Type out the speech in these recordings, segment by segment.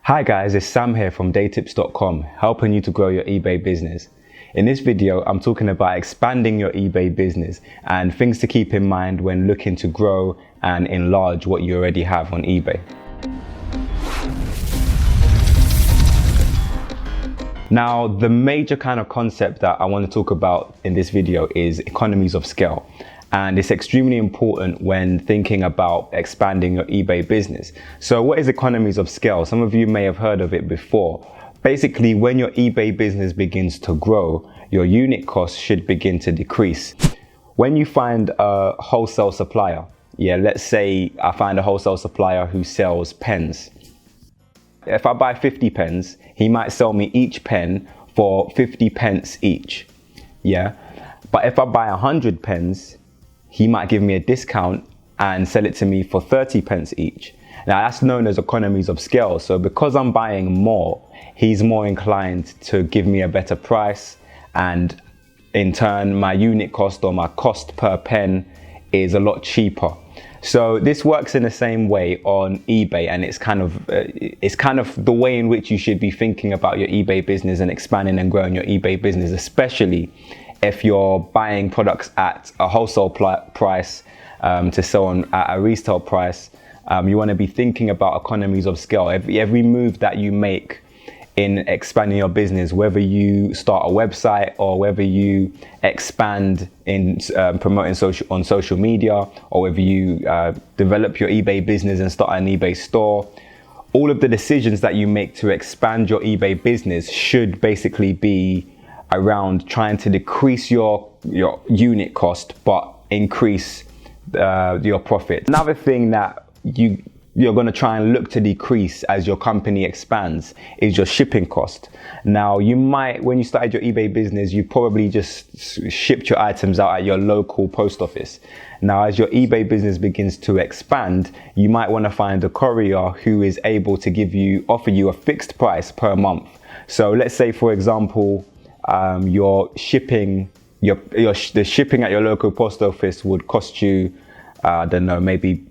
Hi guys, it's Sam here from daytips.com, helping you to grow your eBay business. In this video, I'm talking about expanding your eBay business and things to keep in mind when looking to grow and enlarge what you already have on eBay. Now, the major kind of concept that I want to talk about in this video is economies of scale. And it's extremely important when thinking about expanding your eBay business. So what is economies of scale? Some of you may have heard of it before. Basically, when your eBay business begins to grow, your unit costs should begin to decrease. When you find a wholesale supplier, let's say I find a wholesale supplier who sells pens. If I buy 50 pens, he might sell me each pen for 50 pence each. But if I buy 100 pens, he might give me a discount and sell it to me for 30 pence each. Now that's known as economies of scale. So because I'm buying more, he's more inclined to give me a better price, and in turn my unit cost or my cost per pen is a lot cheaper. So this works in the same way on eBay, and it's kind of the way in which you should be thinking about your eBay business and expanding and growing your eBay business, especially if you're buying products at a wholesale price to sell on at a retail price. You want to be thinking about economies of scale. Every move that you make in expanding your business, whether you start a website or whether you expand in promoting on social media, or whether you develop your eBay business and start an eBay store, all of the decisions that you make to expand your eBay business should basically be around trying to decrease your unit cost but increase your profit. Another thing that you're going to try and look to decrease as your company expands is your shipping cost. Now, you might, when you started your eBay business, you probably just shipped your items out at your local post office. Now, as your eBay business begins to expand, you might want to find a courier who is able to offer you a fixed price per month. So let's say, for example, the shipping at your local post office would cost you, I don't know, maybe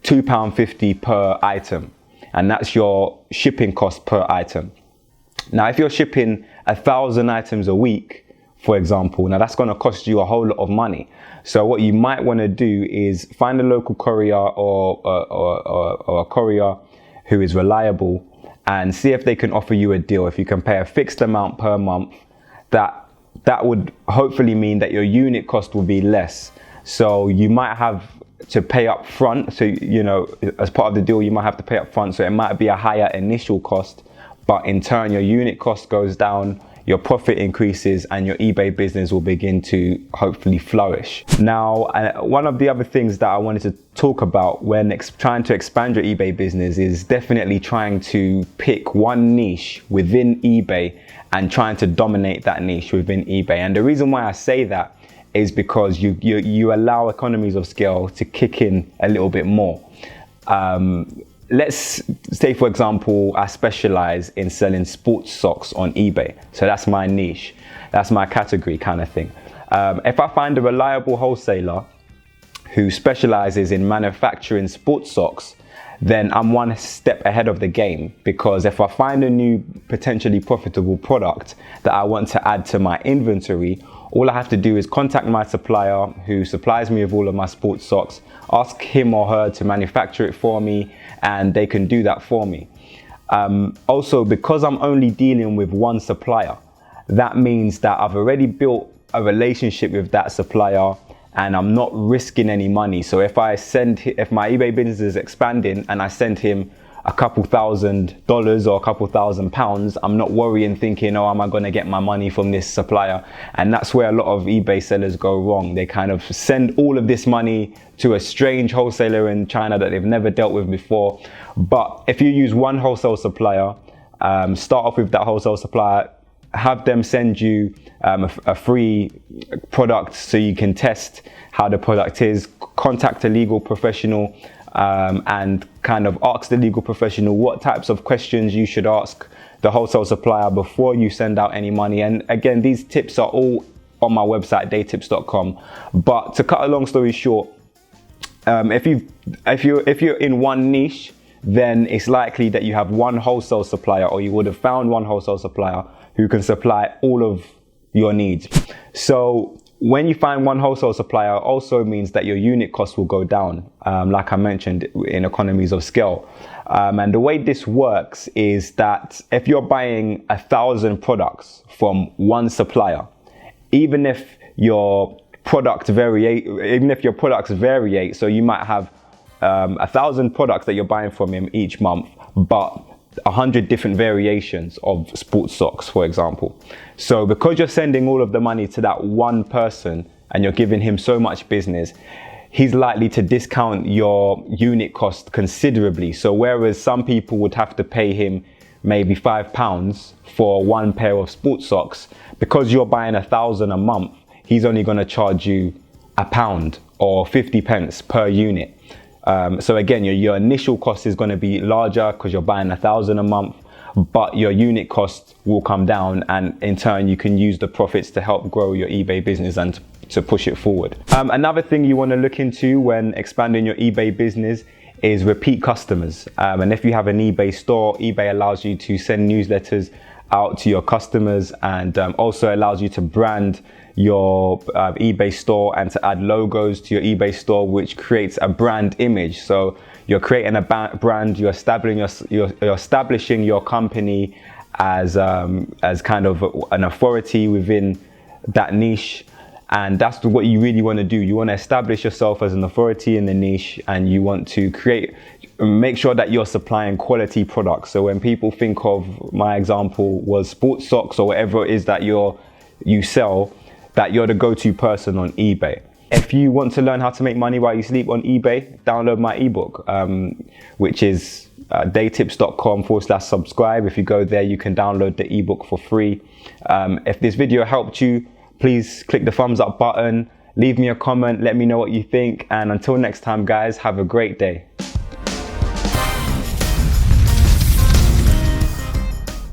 £2.50 per item, and that's your shipping cost per item. Now, if you're shipping 1,000 items a week, for example, now that's going to cost you a whole lot of money. So what you might want to do is find a local courier or a courier who is reliable, and see if they can offer you a deal. If you can pay a fixed amount per month, that would hopefully mean that your unit cost will be less. So you might have to pay up front. So, as part of the deal, you might have to pay up front. So it might be a higher initial cost, but in turn, your unit cost goes down, your profit increases, and your eBay business will begin to hopefully flourish. Now, one of the other things that I wanted to talk about when trying to expand your eBay business is definitely trying to pick one niche within eBay and trying to dominate that niche within eBay. And the reason why I say that is because you allow economies of scale to kick in a little bit more. Let's say, for example, I specialize in selling sports socks on eBay. So that's my niche. That's my category kind of thing. If I find a reliable wholesaler who specializes in manufacturing sports socks, then I'm one step ahead of the game, because if I find a new potentially profitable product that I want to add to my inventory, all I have to do is contact my supplier who supplies me with all of my sports socks, ask him or her to manufacture it for me, and they can do that for me. Also, because I'm only dealing with one supplier, that means that I've already built a relationship with that supplier and I'm not risking any money. So if my eBay business is expanding and I send him a couple $1,000 or a couple £1,000, I'm not worrying thinking, oh, am I going to get my money from this supplier? And that's where a lot of eBay sellers go wrong. They kind of send all of this money to a strange wholesaler in China that they've never dealt with before. But if you use one wholesale supplier, start off with that wholesale supplier, have them send you a free product so you can test how the product is, contact a legal professional, and kind of ask the legal professional what types of questions you should ask the wholesale supplier before you send out any money. And again, these tips are all on my website, daytips.com. But to cut a long story short, if you're in one niche, then it's likely that you have one wholesale supplier, or you would have found one wholesale supplier who can supply all of your needs. So when you find one wholesale supplier, also means that your unit cost will go down, like I mentioned, in economies of scale. And the way this works is that if you're buying 1,000 products from one supplier, even if your products vary, so you might have 1,000 products that you're buying from him each month, but 100 different variations of sports socks, for example. So because you're sending all of the money to that one person and you're giving him so much business, he's likely to discount your unit cost considerably. So whereas some people would have to pay him maybe £5 for one pair of sports socks, because you're buying 1,000 a month, he's only going to charge you £1 or 50 pence per unit. So again, your initial cost is going to be larger because you're buying 1,000 a month, but your unit cost will come down, and in turn you can use the profits to help grow your eBay business and to push it forward. Another thing you want to look into when expanding your eBay business is repeat customers. And if you have an eBay store, eBay allows you to send newsletters out to your customers, and also allows you to brand your eBay store and to add logos to your eBay store, which creates a brand image. So you're creating a brand, you're establishing your company as kind of an authority within that niche. And that's what you really want to do. You want to establish yourself as an authority in the niche, and you want to make sure that you're supplying quality products. So when people think of, my example was sports socks or whatever it is that you sell, that you're the go-to person on eBay. If you want to learn how to make money while you sleep on eBay, download my ebook, which is daytips.com/subscribe. If you go there, you can download the ebook for free. If this video helped you, please click the thumbs up button, leave me a comment, let me know what you think. And until next time, guys, have a great day.